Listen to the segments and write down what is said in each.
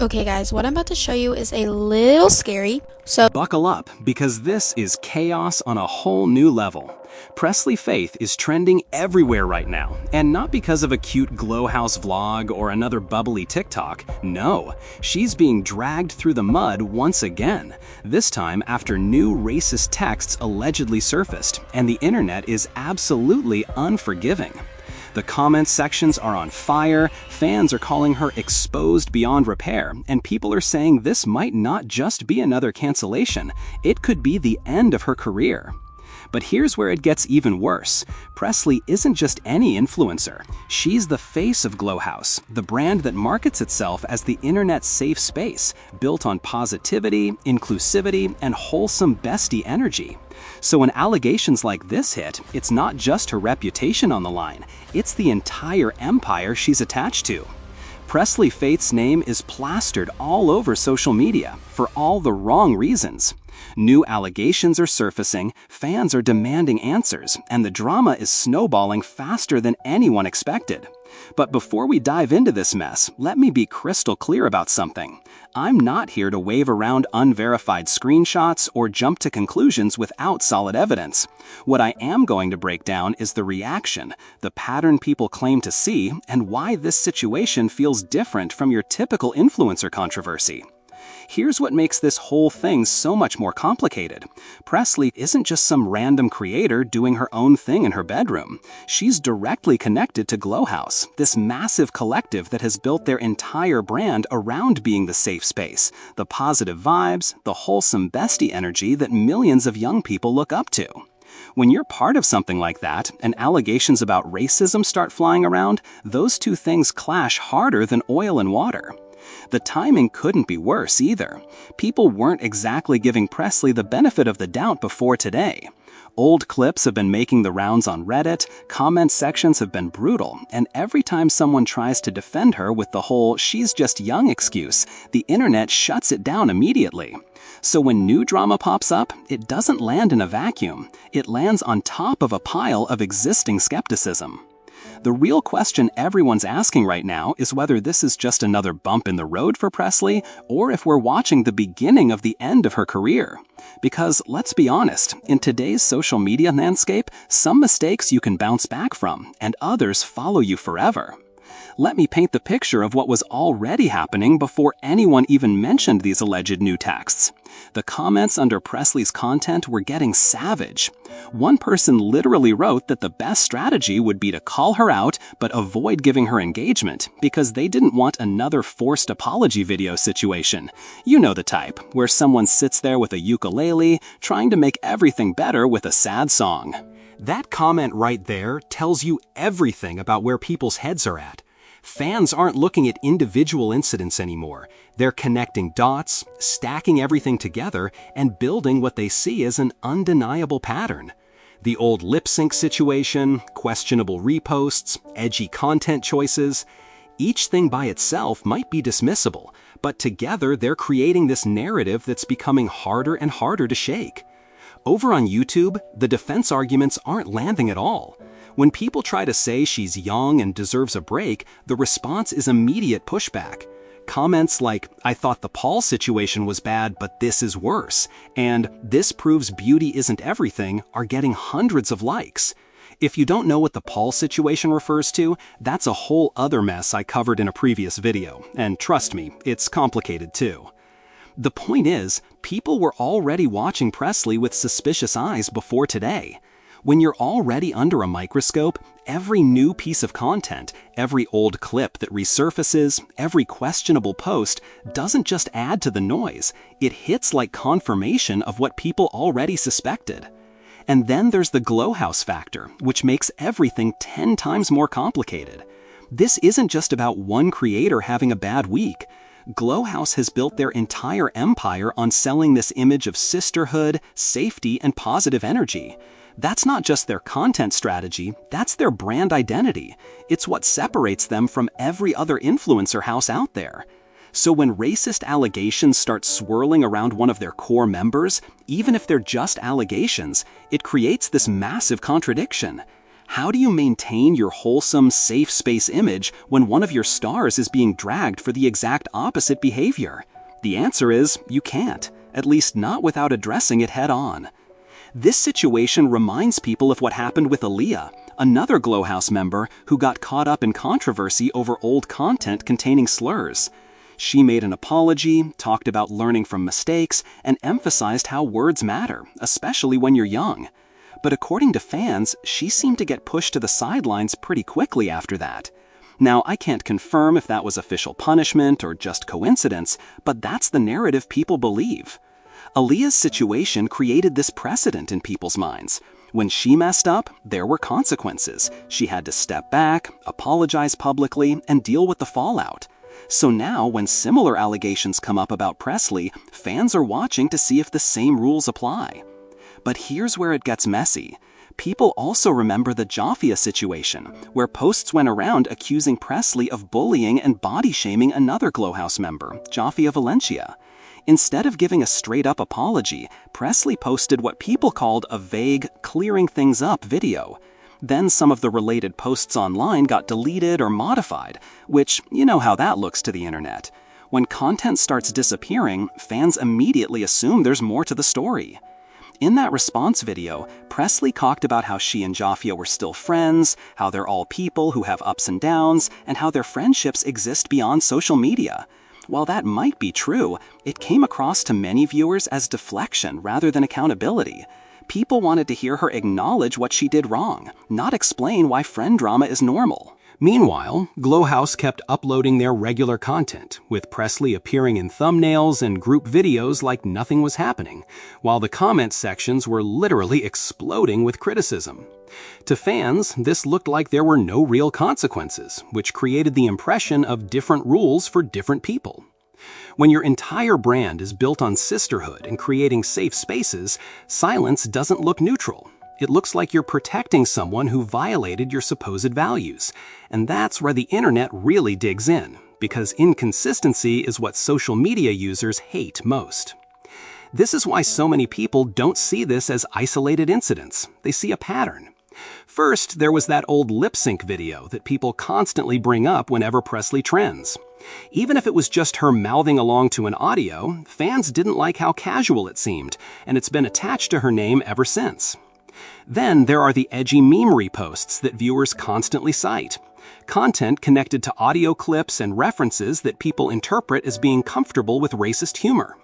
Okay guys, what I'm about to show you is a little scary. So Buckle up, because this is chaos on a whole new level. Presley Faith is trending everywhere right now, and not because of a cute Glow House vlog or another bubbly TikTok. No, she's being dragged through the mud once again, this time after new racist texts allegedly surfaced, and the internet is absolutely unforgiving. The comment sections are on fire, fans are calling her exposed beyond repair, and people are saying this might not just be another cancellation, it could be the end of her career. But here's where it gets even worse. Presley isn't just any influencer. She's the face of Glow House, the brand that markets itself as the internet's safe space, built on positivity, inclusivity, and wholesome bestie energy. So when allegations like this hit, it's not just her reputation on the line, it's the entire empire she's attached to. Presley Faith's name is plastered all over social media for all the wrong reasons. New allegations are surfacing, fans are demanding answers, and the drama is snowballing faster than anyone expected. But before we dive into this mess, let me be crystal clear about something. I'm not here to wave around unverified screenshots or jump to conclusions without solid evidence. What I am going to break down is the reaction, the pattern people claim to see, and why this situation feels different from your typical influencer controversy. Here's what makes this whole thing so much more complicated. Presley isn't just some random creator doing her own thing in her bedroom. She's directly connected to Glow House, this massive collective that has built their entire brand around being the safe space, the positive vibes, the wholesome bestie energy that millions of young people look up to. When you're part of something like that, and allegations about racism start flying around, those two things clash harder than oil and water. The timing couldn't be worse either. People weren't exactly giving Presley the benefit of the doubt before today. Old clips have been making the rounds on Reddit, comment sections have been brutal, and every time someone tries to defend her with the whole "she's just young" excuse, the internet shuts it down immediately. So when new drama pops up, it doesn't land in a vacuum. It lands on top of a pile of existing skepticism. The real question everyone's asking right now is whether this is just another bump in the road for Presley, or if we're watching the beginning of the end of her career. Because, let's be honest, in today's social media landscape, some mistakes you can bounce back from, and others follow you forever. Let me paint the picture of what was already happening before anyone even mentioned these alleged new texts. The comments under Presley's content were getting savage. One person literally wrote that the best strategy would be to call her out but avoid giving her engagement because they didn't want another forced apology video situation. You know the type, where someone sits there with a ukulele trying to make everything better with a sad song. That comment right there tells you everything about where people's heads are at. Fans aren't looking at individual incidents anymore. They're connecting dots, stacking everything together, and building what they see as an undeniable pattern. The old lip sync situation, questionable reposts, edgy content choices. Each thing by itself might be dismissible, but together they're creating this narrative that's becoming harder and harder to shake. Over on YouTube, the defense arguments aren't landing at all. When people try to say she's young and deserves a break, the response is immediate pushback. Comments like, "I thought the Paul situation was bad, but this is worse," and "this proves beauty isn't everything," are getting hundreds of likes. If you don't know what the Paul situation refers to, that's a whole other mess I covered in a previous video, and trust me, it's complicated too. The point is, people were already watching Presley with suspicious eyes before today. When you're already under a microscope, every new piece of content, every old clip that resurfaces, every questionable post doesn't just add to the noise, it hits like confirmation of what people already suspected. And then there's the Glow House factor, which makes everything 10 times more complicated. This isn't just about one creator having a bad week. Glow House has built their entire empire on selling this image of sisterhood, safety, and positive energy. That's not just their content strategy, that's their brand identity. It's what separates them from every other influencer house out there. So when racist allegations start swirling around one of their core members, even if they're just allegations, it creates this massive contradiction. How do you maintain your wholesome, safe space image when one of your stars is being dragged for the exact opposite behavior? The answer is you can't, at least not without addressing it head-on. This situation reminds people of what happened with Aaliyah, another Glowhouse member who got caught up in controversy over old content containing slurs. She made an apology, talked about learning from mistakes, and emphasized how words matter, especially when you're young. But according to fans, she seemed to get pushed to the sidelines pretty quickly after that. Now, I can't confirm if that was official punishment or just coincidence, but that's the narrative people believe. Aaliyah's situation created this precedent in people's minds. When she messed up, there were consequences. She had to step back, apologize publicly, and deal with the fallout. So now, when similar allegations come up about Preslee, fans are watching to see if the same rules apply. But here's where it gets messy. People also remember the Jaffia situation, where posts went around accusing Preslee of bullying and body-shaming another Glowhouse member, Jaffia Valencia. Instead of giving a straight-up apology, Preslee posted what people called a vague, clearing things up video. Then some of the related posts online got deleted or modified, which, you know how that looks to the internet. When content starts disappearing, fans immediately assume there's more to the story. In that response video, Preslee talked about how she and Jaffia were still friends, how they're all people who have ups and downs, and how their friendships exist beyond social media. While that might be true, it came across to many viewers as deflection rather than accountability. People wanted to hear her acknowledge what she did wrong, not explain why friend drama is normal. Meanwhile, Glowhouse kept uploading their regular content, with Preslee appearing in thumbnails and group videos like nothing was happening, while the comment sections were literally exploding with criticism. To fans, this looked like there were no real consequences, which created the impression of different rules for different people. When your entire brand is built on sisterhood and creating safe spaces, silence doesn't look neutral. It looks like you're protecting someone who violated your supposed values. And that's where the internet really digs in, because inconsistency is what social media users hate most. This is why so many people don't see this as isolated incidents. They see a pattern. First, there was that old lip sync video that people constantly bring up whenever Preslee trends. Even if it was just her mouthing along to an audio, fans didn't like how casual it seemed, and it's been attached to her name ever since. Then there are the edgy meme reposts that viewers constantly cite. Content connected to audio clips and references that people interpret as being comfortable with racist humor.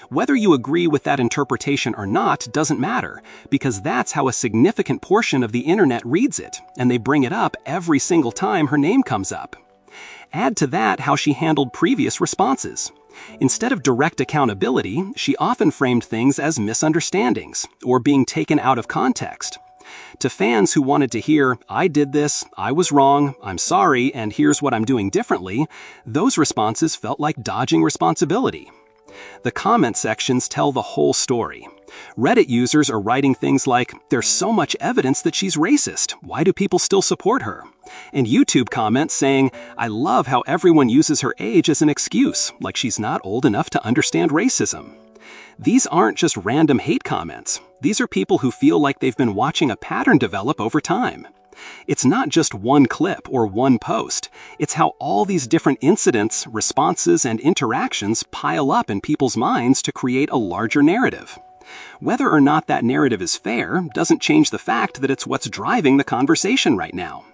Whether you agree with that interpretation or not doesn't matter, because that's how a significant portion of the internet reads it, and they bring it up every single time her name comes up. Add to that how she handled previous responses. Instead of direct accountability, she often framed things as misunderstandings or being taken out of context. To fans who wanted to hear, "I did this, I was wrong, I'm sorry, and here's what I'm doing differently," those responses felt like dodging responsibility. The comment sections tell the whole story. Reddit users are writing things like, "There's so much evidence that she's racist. Why do people still support her?" And YouTube comments saying, "I love how everyone uses her age as an excuse, like she's not old enough to understand racism." These aren't just random hate comments. These are people who feel like they've been watching a pattern develop over time. It's not just one clip or one post. It's how all these different incidents, responses, and interactions pile up in people's minds to create a larger narrative. Whether or not that narrative is fair doesn't change the fact that it's what's driving the conversation right now.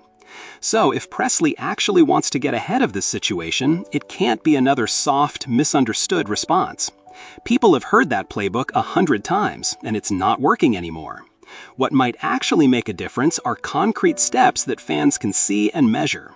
So if Preslee actually wants to get ahead of this situation, it can't be another soft, misunderstood response. People have heard that playbook 100 times, and it's not working anymore. What might actually make a difference are concrete steps that fans can see and measure.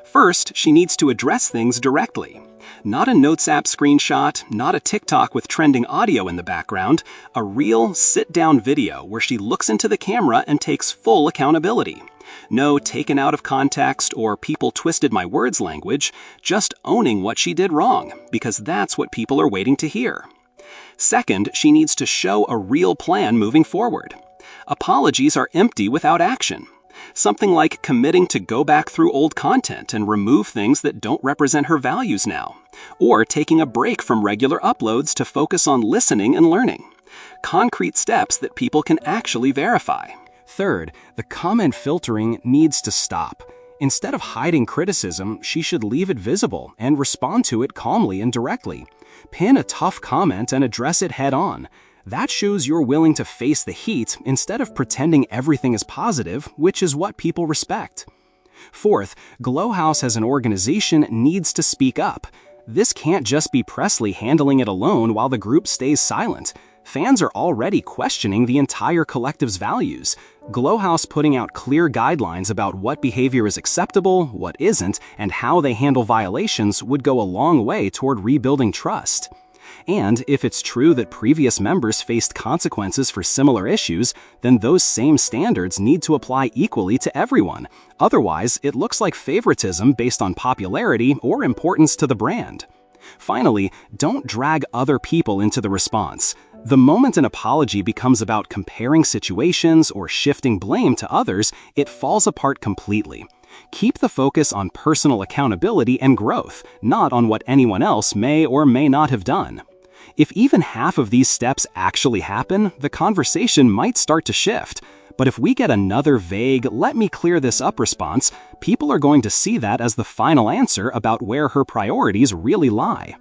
First, she needs to address things directly. Not a Notes app screenshot, not a TikTok with trending audio in the background, a real sit-down video where she looks into the camera and takes full accountability. No taken out of context or people twisted my words language, just owning what she did wrong, because that's what people are waiting to hear. Second, she needs to show a real plan moving forward. Apologies are empty without action. Something like committing to go back through old content and remove things that don't represent her values now, or taking a break from regular uploads to focus on listening and learning. Concrete steps that people can actually verify. Third, the comment filtering needs to stop. Instead of hiding criticism, she should leave it visible and respond to it calmly and directly. Pin a tough comment and address it head-on. That shows you're willing to face the heat instead of pretending everything is positive, which is what people respect. Fourth, Glow House as an organization needs to speak up. This can't just be Presley handling it alone while the group stays silent. Fans are already questioning the entire collective's values. Glow House putting out clear guidelines about what behavior is acceptable, what isn't, and how they handle violations would go a long way toward rebuilding trust. And if it's true that previous members faced consequences for similar issues, then those same standards need to apply equally to everyone. Otherwise, it looks like favoritism based on popularity or importance to the brand. Finally, don't drag other people into the response. The moment an apology becomes about comparing situations or shifting blame to others, it falls apart completely. Keep the focus on personal accountability and growth, not on what anyone else may or may not have done. If even half of these steps actually happen, the conversation might start to shift. But if we get another vague, "let me clear this up" response, people are going to see that as the final answer about where her priorities really lie.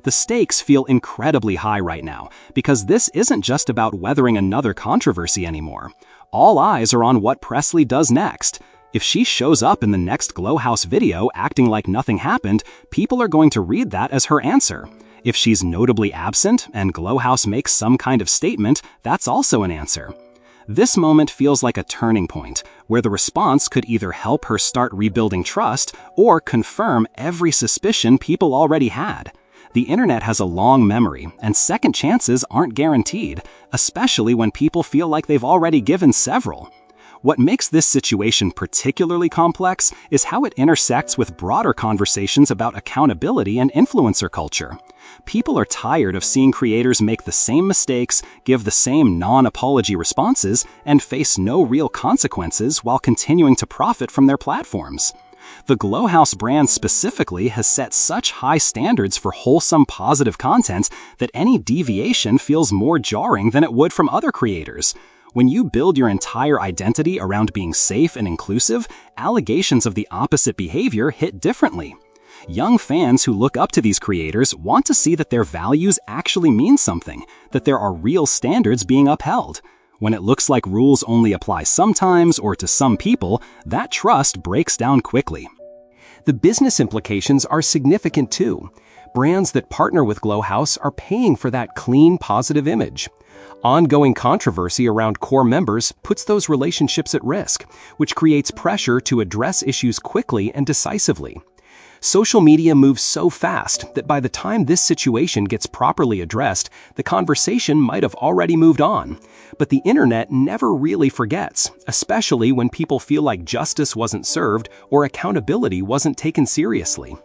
The stakes feel incredibly high right now, because this isn't just about weathering another controversy anymore. All eyes are on what Presley does next. If she shows up in the next Glow House video acting like nothing happened, people are going to read that as her answer. If she's notably absent and Glow House makes some kind of statement, that's also an answer. This moment feels like a turning point, where the response could either help her start rebuilding trust or confirm every suspicion people already had. The internet has a long memory, and second chances aren't guaranteed, especially when people feel like they've already given several. What makes this situation particularly complex is how it intersects with broader conversations about accountability and influencer culture. People are tired of seeing creators make the same mistakes, give the same non-apology responses, and face no real consequences while continuing to profit from their platforms. The Glow House brand specifically has set such high standards for wholesome, positive content that any deviation feels more jarring than it would from other creators. When you build your entire identity around being safe and inclusive, allegations of the opposite behavior hit differently. Young fans who look up to these creators want to see that their values actually mean something, that there are real standards being upheld. When it looks like rules only apply sometimes or to some people, that trust breaks down quickly. The business implications are significant too. Brands that partner with Glow House are paying for that clean, positive image. Ongoing controversy around core members puts those relationships at risk, which creates pressure to address issues quickly and decisively. Social media moves so fast that by the time this situation gets properly addressed, the conversation might have already moved on. But the internet never really forgets, especially when people feel like justice wasn't served or accountability wasn't taken seriously.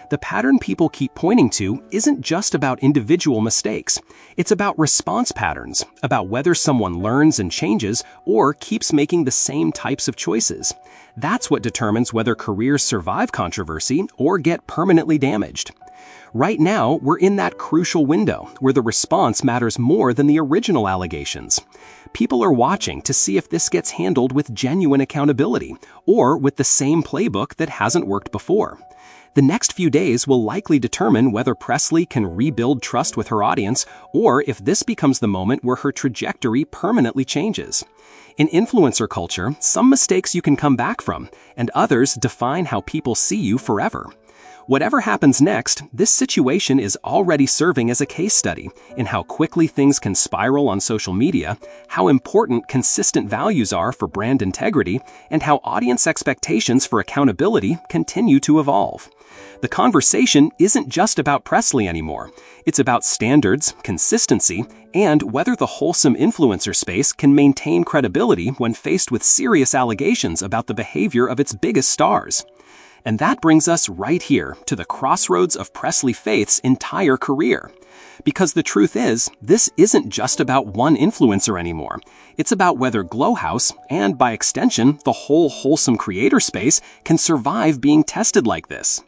The pattern people keep pointing to isn't just about individual mistakes. It's about response patterns, about whether someone learns and changes or keeps making the same types of choices. That's what determines whether careers survive controversy or get permanently damaged. Right now, we're in that crucial window where the response matters more than the original allegations. People are watching to see if this gets handled with genuine accountability or with the same playbook that hasn't worked before. The next few days will likely determine whether Presley can rebuild trust with her audience or if this becomes the moment where her trajectory permanently changes. In influencer culture, some mistakes you can come back from, and others define how people see you forever. Whatever happens next, this situation is already serving as a case study in how quickly things can spiral on social media, how important consistent values are for brand integrity, and how audience expectations for accountability continue to evolve. The conversation isn't just about Presley anymore. It's about standards, consistency, and whether the wholesome influencer space can maintain credibility when faced with serious allegations about the behavior of its biggest stars. And that brings us right here to the crossroads of Presley Faith's entire career. Because the truth is, this isn't just about one influencer anymore. It's about whether Glow House, and by extension, the whole wholesome creator space, can survive being tested like this.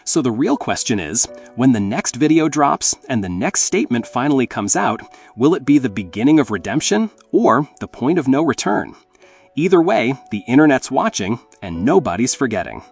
So the real question is, when the next video drops and the next statement finally comes out, will it be the beginning of redemption or the point of no return? Either way, the internet's watching and nobody's forgetting.